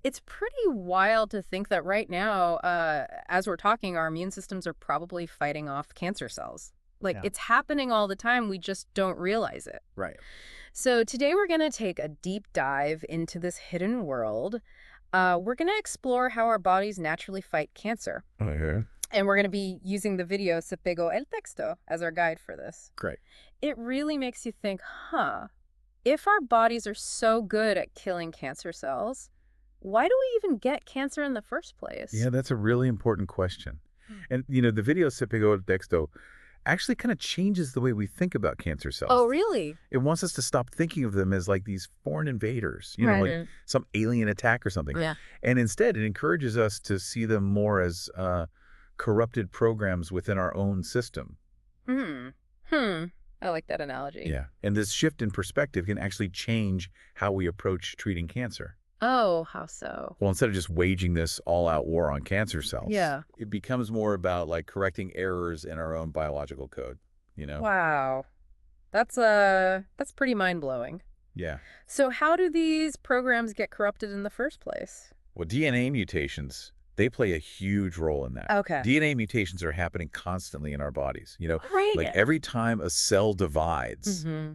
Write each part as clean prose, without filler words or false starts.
It's pretty wild to think that right now, as we're talking, our immune systems are probably fighting off cancer cells. Like, Yeah. it's happening all the time. We just don't realize it. Right. So today we're going to take a deep dive into this hidden world. We're going to explore how our bodies naturally fight cancer. Okay. And we're going to be using the video Se Pegó el Texto as our guide for this. Great. It really makes you think, if our bodies are so good at killing cancer cells, why do we even get cancer in the first place? Yeah, that's a really important question. Hmm. And, the video Se Pegó el Texto actually kind of changes the way we think about cancer cells. Oh, really? It wants us to stop thinking of them as like these foreign invaders, Right. like some alien attack or something. Yeah. And instead, it encourages us to see them more as corrupted programs within our own system. I like that analogy. Yeah. And this shift in perspective can actually change how we approach treating cancer. Oh, how so? Well, instead of just waging this all-out war on cancer cells, Yeah. it becomes more about like correcting errors in our own biological code. Wow. That's pretty mind-blowing. Yeah. So how do these programs get corrupted in the first place? Well, DNA mutations, they play a huge role in that. Okay. DNA mutations are happening constantly in our bodies. Right. Like every time a cell divides, Mm-hmm.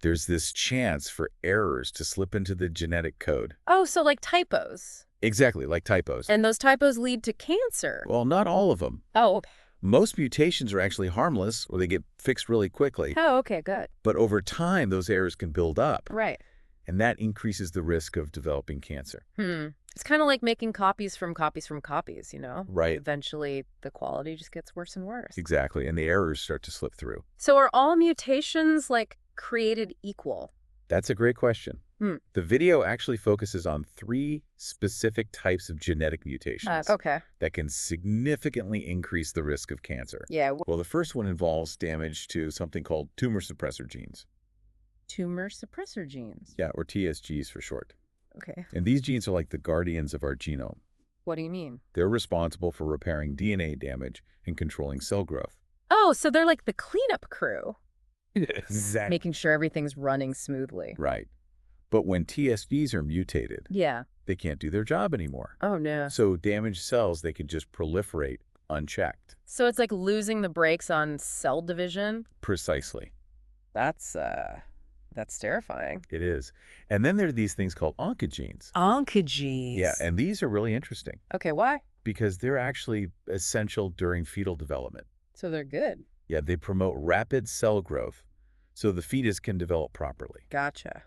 there's this chance for errors to slip into the genetic code. Oh, so like typos. Exactly, like typos. And those typos lead to cancer. Well, not all of them. Oh, Most mutations are actually harmless or they get fixed really quickly. oh, okay, good. But over time, those errors can build up, Right. and that increases the risk of developing cancer. It's kind of like making copies from copies from copies, you know? Right. Eventually, the quality just gets worse and worse. Exactly, and the errors start to slip through. So are all mutations, like, created equal? That's a great question. Hmm. The video actually focuses on 3 specific types of genetic mutations Okay. that can significantly increase the risk of cancer. Yeah, Well, the first one involves damage to something called tumor suppressor genes. tumor suppressor genes. Yeah, or TSGs for short. Okay. And these genes are like the guardians of our genome. What do you mean? They're responsible for repairing DNA damage and controlling cell growth. Oh, so they're like the cleanup crew, Exactly. making sure everything's running smoothly. Right. But when TSGs are mutated, Yeah. they can't do their job anymore. Oh, no. So damaged cells, they can just proliferate unchecked. So it's like losing the brakes on cell division? Precisely. That's terrifying. It is. And then there are these things called oncogenes. Oncogenes. Yeah, and these are really interesting Okay, why? because they're actually essential during fetal development. So they're good. Yeah, they promote rapid cell growth so the fetus can develop properly. Gotcha.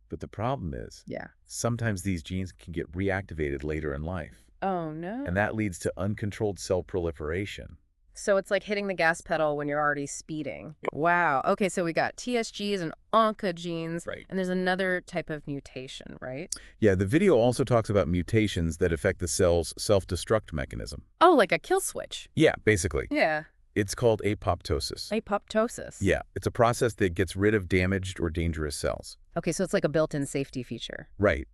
But the problem is, Yeah. sometimes these genes can get reactivated later in life, Oh, no. and that leads to uncontrolled cell proliferation. So it's like hitting the gas pedal when you're already speeding. Wow. Okay, so we got TSGs and oncogenes, Right. and there's another type of mutation, right? Yeah, the video also talks about mutations that affect the cell's self-destruct mechanism. Oh, like a kill switch. Yeah, basically. Yeah. It's called apoptosis. Apoptosis. Yeah, it's a process that gets rid of damaged or dangerous cells. Okay, so it's like a built-in safety feature. Right.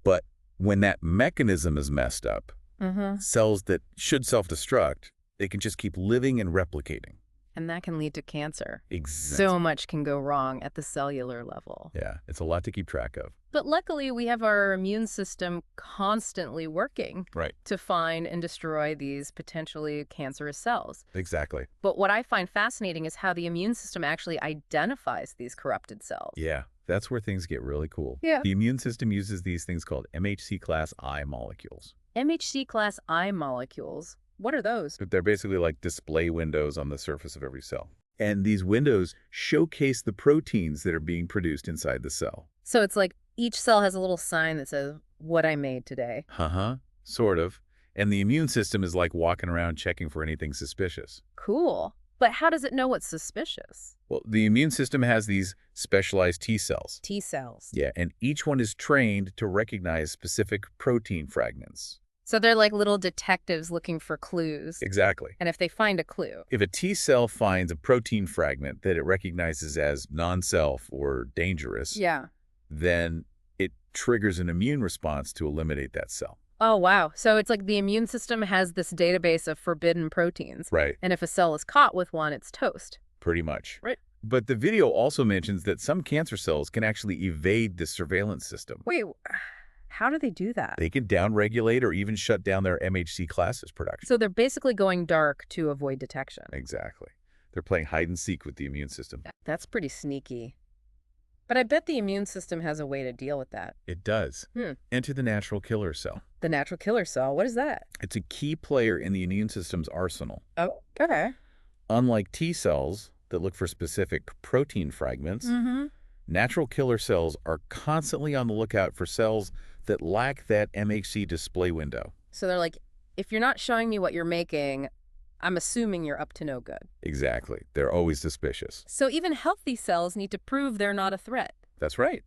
But when that mechanism is messed up, Mm-hmm. cells that should self-destruct, they can just keep living and replicating. And that can lead to cancer. Exactly. So much can go wrong at the cellular level. Yeah, it's a lot to keep track of. But luckily, we have our immune system constantly working Right. to find and destroy these potentially cancerous cells. Exactly. But what I find fascinating is how the immune system actually identifies these corrupted cells. Yeah, that's where things get really cool. Yeah. The immune system uses these things called MHC class I molecules. MHC class I molecules, what are those? They're basically like display windows on the surface of every cell. And these windows showcase the proteins that are being produced inside the cell. So it's like each cell has a little sign that says, what I made today. Uh-huh, sort of. And the immune system is like walking around checking for anything suspicious. Cool. But how does it know what's suspicious? Well, the immune system has these specialized T cells. T cells. Yeah, and each one is trained to recognize specific protein fragments. So they're like little detectives looking for clues. Exactly. And if they find a clue. If a T cell finds a protein fragment that it recognizes as non-self or dangerous, Yeah. then it triggers an immune response to eliminate that cell. Oh, wow. So it's like the immune system has this database of forbidden proteins. Right, And if a cell is caught with one, it's toast. pretty much. Right. But the video also mentions that some cancer cells can actually evade this surveillance system. Wait, How do they do that? They can downregulate or even shut down their MHC classes production. So they're basically going dark to avoid detection. Exactly. They're playing hide and seek with the immune system. That's pretty sneaky. But I bet the immune system has a way to deal with that. It does. Enter the natural killer cell. The natural killer cell, what is that? It's a key player in the immune system's arsenal. Oh, okay. Unlike T cells that look for specific protein fragments, natural killer cells are constantly on the lookout for cells that lack that MHC display window. So they're like, if you're not showing me what you're making, I'm assuming you're up to no good. Exactly. They're always suspicious. So even healthy cells need to prove they're not a threat. That's right.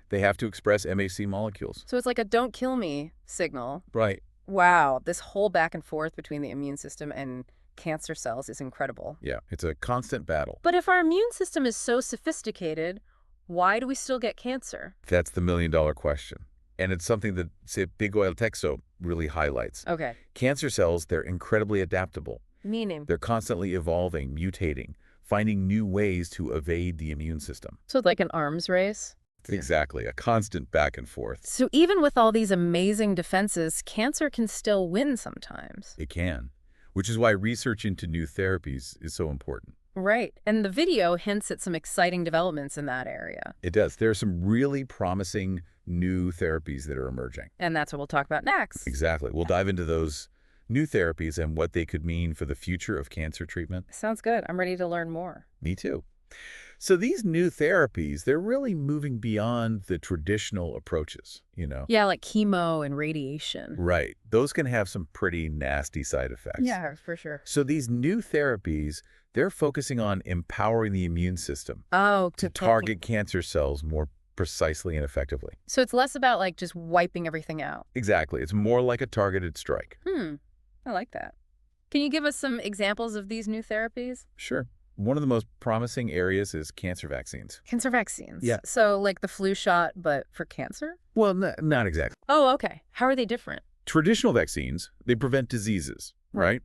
They have to express MHC molecules. So it's like a don't kill me signal. Right. Wow, this whole back and forth between the immune system and cancer cells is incredible. Yeah, it's a constant battle. But if our immune system is so sophisticated, why do we still get cancer? That's the million-dollar question. And it's something that Big-Oil Texo really highlights. Okay. Cancer cells, they're incredibly adaptable. Meaning? They're constantly evolving, mutating, finding new ways to evade the immune system. So it's like an arms race? Exactly, a constant back and forth. So even with all these amazing defenses, cancer can still win sometimes. It can, which is why research into new therapies is so important. Right. And the video hints at some exciting developments in that area. It does. There are some really promising new therapies that are emerging. And that's what we'll talk about next. Exactly. We'll dive into those new therapies and what they could mean for the future of cancer treatment. Sounds good. I'm ready to learn more. Me too. So these new therapies, they're really moving beyond the traditional approaches, you know? Yeah, like chemo and radiation. Right. Those can have some pretty nasty side effects. Yeah, for sure. So these new therapies, they're focusing on empowering the immune system Oh, to target cancer cells more precisely and effectively. So it's less about like just wiping everything out. Exactly. It's more like a targeted strike. I like that. Can you give us some examples of these new therapies? Sure. One of the most promising areas is cancer vaccines. Cancer vaccines. Yeah. So like the flu shot, but for cancer? Well, not exactly. Oh, okay. How are they different? Traditional vaccines, they prevent diseases, right?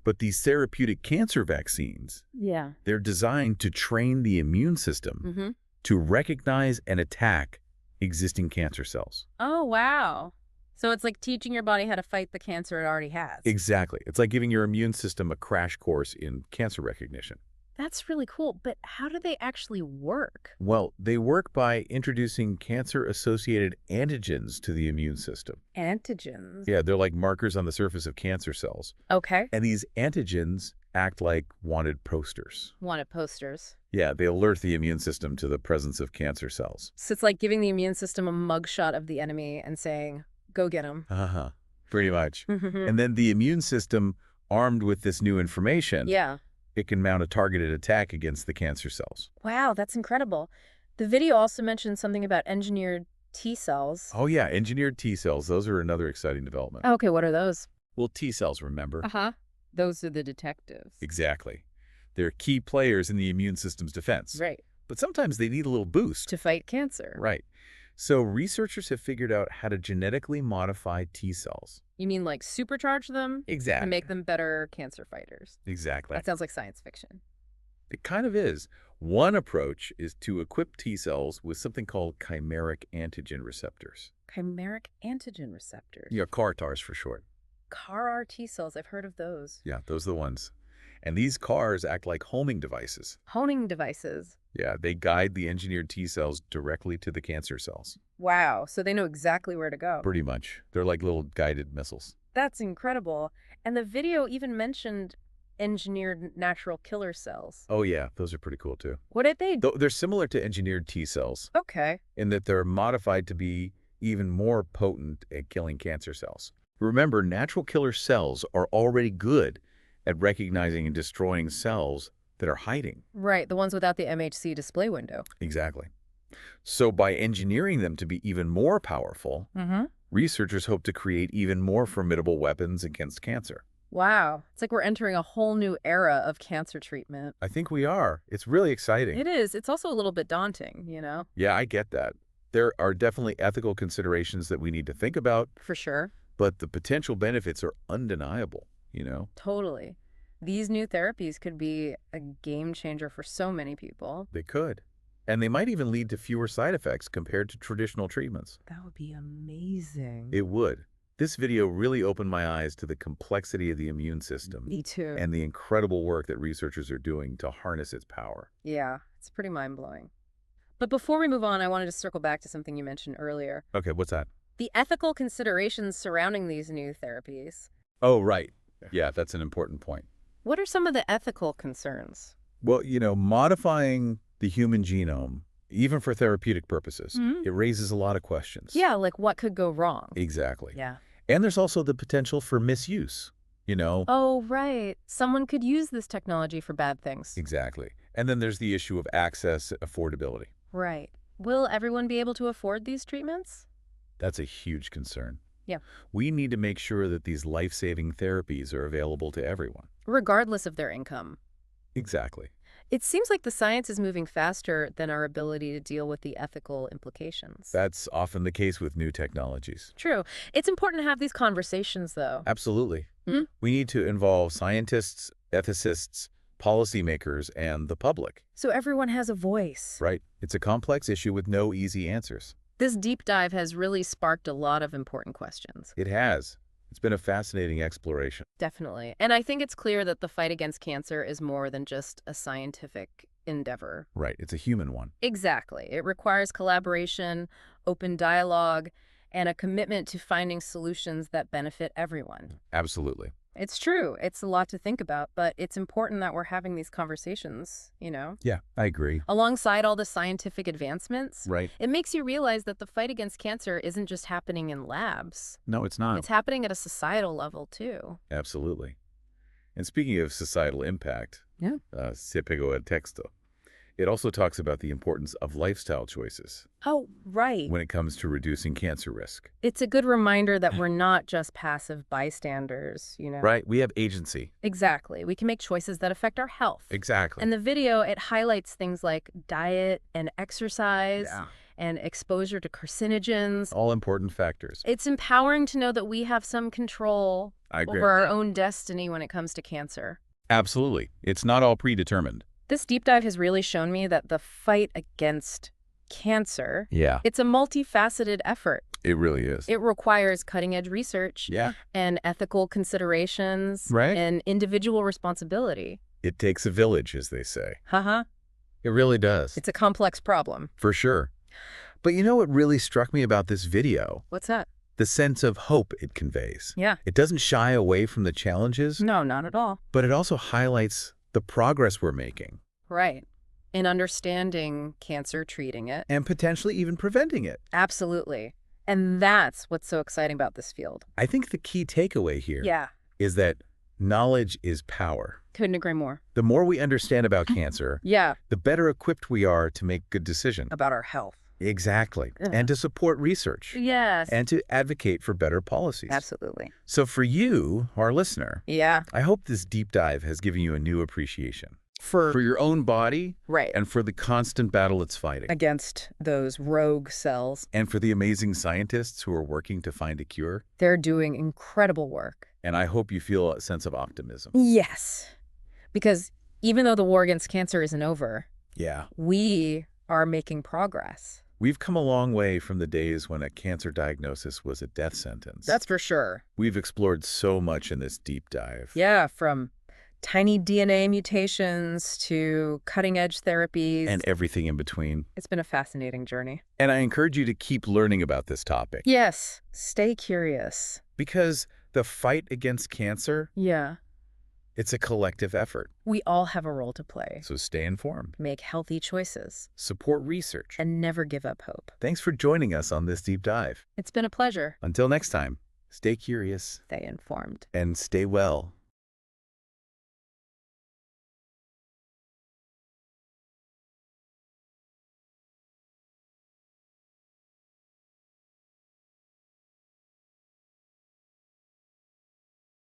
But these therapeutic cancer vaccines, Yeah. they're designed to train the immune system to recognize and attack existing cancer cells. Oh, wow. So it's like teaching your body how to fight the cancer it already has. Exactly. It's like giving your immune system a crash course in cancer recognition. That's really cool. But how do they actually work? Well, they work by introducing cancer-associated antigens to the immune system. Antigens. Yeah, they're like markers on the surface of cancer cells. Okay. And these antigens act like wanted posters. Wanted posters. Yeah, they alert the immune system to the presence of cancer cells. So it's like giving the immune system a mugshot of the enemy and saying, go get him. Pretty much. And then the immune system, armed with this new information, Yeah. it can mount a targeted attack against the cancer cells. Wow, that's incredible. The video also mentioned something about engineered T cells. Oh yeah, engineered T cells. Those are another exciting development. Okay, what are those? Well, T cells, remember? Uh-huh. Those are the detectives. Exactly. They're key players in the immune system's defense. Right. But sometimes they need a little boost. To fight cancer. Right. So researchers have figured out how to genetically modify T cells. You mean like supercharge them? Exactly. And make them better cancer fighters? Exactly. That sounds like science fiction. It kind of is. One approach is to equip T cells with something called chimeric antigen receptors. Chimeric antigen receptors. Yeah, CAR-TARs for short. CAR T cells, I've heard of those. Yeah, those are the ones. And these CARs act like homing devices. Honing devices. Yeah, they guide the engineered T cells directly to the cancer cells. Wow, so they know exactly where to go. Pretty much. They're like little guided missiles. That's incredible. And the video even mentioned engineered natural killer cells. Oh yeah, those are pretty cool too. What did they do? Though they're similar to engineered T cells Okay. in that they're modified to be even more potent at killing cancer cells. Remember, natural killer cells are already good at recognizing and destroying cells that are hiding. Right, the ones without the MHC display window. Exactly. So by engineering them to be even more powerful, researchers hope to create even more formidable weapons against cancer. Wow. It's like we're entering a whole new era of cancer treatment. I think we are. It's really exciting. It is. It's also a little bit daunting, you know? Yeah, I get that. There are definitely ethical considerations that we need to think about, For sure. but the potential benefits are undeniable, you know? Totally. These new therapies could be a game changer for so many people. They could. And they might even lead to fewer side effects compared to traditional treatments. That would be amazing. It would. This video really opened my eyes to the complexity of the immune system Me too. and the incredible work that researchers are doing to harness its power. Yeah, it's pretty mind-blowing. But before we move on, I wanted to circle back to something you mentioned earlier. Okay, what's that? The ethical considerations surrounding these new therapies. Oh, right. Yeah, that's an important point. What are some of the ethical concerns? Well, modifying the human genome, even for therapeutic purposes, it raises a lot of questions. Yeah, like what could go wrong? Exactly. Yeah. And there's also the potential for misuse, Oh, right. Someone could use this technology for bad things. Exactly. And then there's the issue of access, affordability. Right. Will everyone be able to afford these treatments? That's a huge concern. Yeah. We need to make sure that these life-saving therapies are available to everyone. Regardless of their income. Exactly. It seems like the science is moving faster than our ability to deal with the ethical implications. That's often the case with new technologies. True. It's important to have these conversations, though. Absolutely. Mhm. We need to involve scientists, ethicists, policymakers, and the public. So everyone has a voice. Right? It's a complex issue with no easy answers. This deep dive has really sparked a lot of important questions. It has. It's been a fascinating exploration. Definitely. And I think it's clear that the fight against cancer is more than just a scientific endeavor. Right. It's a human one. Exactly. It requires collaboration, open dialogue, and a commitment to finding solutions that benefit everyone. Absolutely. It's true. It's a lot to think about, but it's important that we're having these conversations, Yeah, I agree. Alongside all the scientific advancements, Right. it makes you realize that the fight against cancer isn't just happening in labs. No, it's not. It's happening at a societal level, too. Absolutely. And speaking of societal impact, Yeah. Se pegó el texto. It also talks about the importance of lifestyle choices Oh, right. when it comes to reducing cancer risk. It's a good reminder that we're not just passive bystanders, Right? We have agency. Exactly. We can make choices that affect our health. Exactly. And the video, it highlights things like diet and exercise Yeah. and exposure to carcinogens. All important factors. It's empowering to know that we have some control I agree. over our own destiny when it comes to cancer. Absolutely. It's not all predetermined. This deep dive has really shown me that the fight against cancer, Yeah. it's a multifaceted effort. It really is. It requires cutting-edge research Yeah. and ethical considerations Right. and individual responsibility. It takes a village, as they say. Haha. It really does. It's a complex problem. For sure. But what really struck me about this video? What's that? The sense of hope it conveys. Yeah. It doesn't shy away from the challenges, No, not at all. but it also highlights the progress we're making Right. In understanding cancer, treating it. and potentially even preventing it. Absolutely. And that's what's so exciting about this field. I think the key takeaway here is Yeah. that knowledge is power. Couldn't agree more. The more we understand about cancer, Yeah. the better equipped we are to make good decisions. About our health. Exactly. Yeah. And to support research. Yes. And to advocate for better policies. Absolutely. So for you, our listener, Yeah. I hope this deep dive has given you a new appreciation for your own body Right. and for the constant battle it's fighting. Against those rogue cells. And for the amazing scientists who are working to find a cure. They're doing incredible work. And I hope you feel a sense of optimism. Yes. Because even though the war against cancer isn't over, Yeah. we are making progress. We've come a long way from the days when a cancer diagnosis was a death sentence. That's for sure. We've explored so much in this deep dive. Yeah, from tiny DNA mutations to cutting-edge therapies. And everything in between. It's been a fascinating journey. And I encourage you to keep learning about this topic. Yes, stay curious. Because the fight against cancer, Yeah, it's a collective effort. we all have a role to play. So stay informed. Make healthy choices Support research. and never give up hope. Thanks for joining us on this deep dive. It's been a pleasure. Until next time, stay curious Stay informed. and stay well.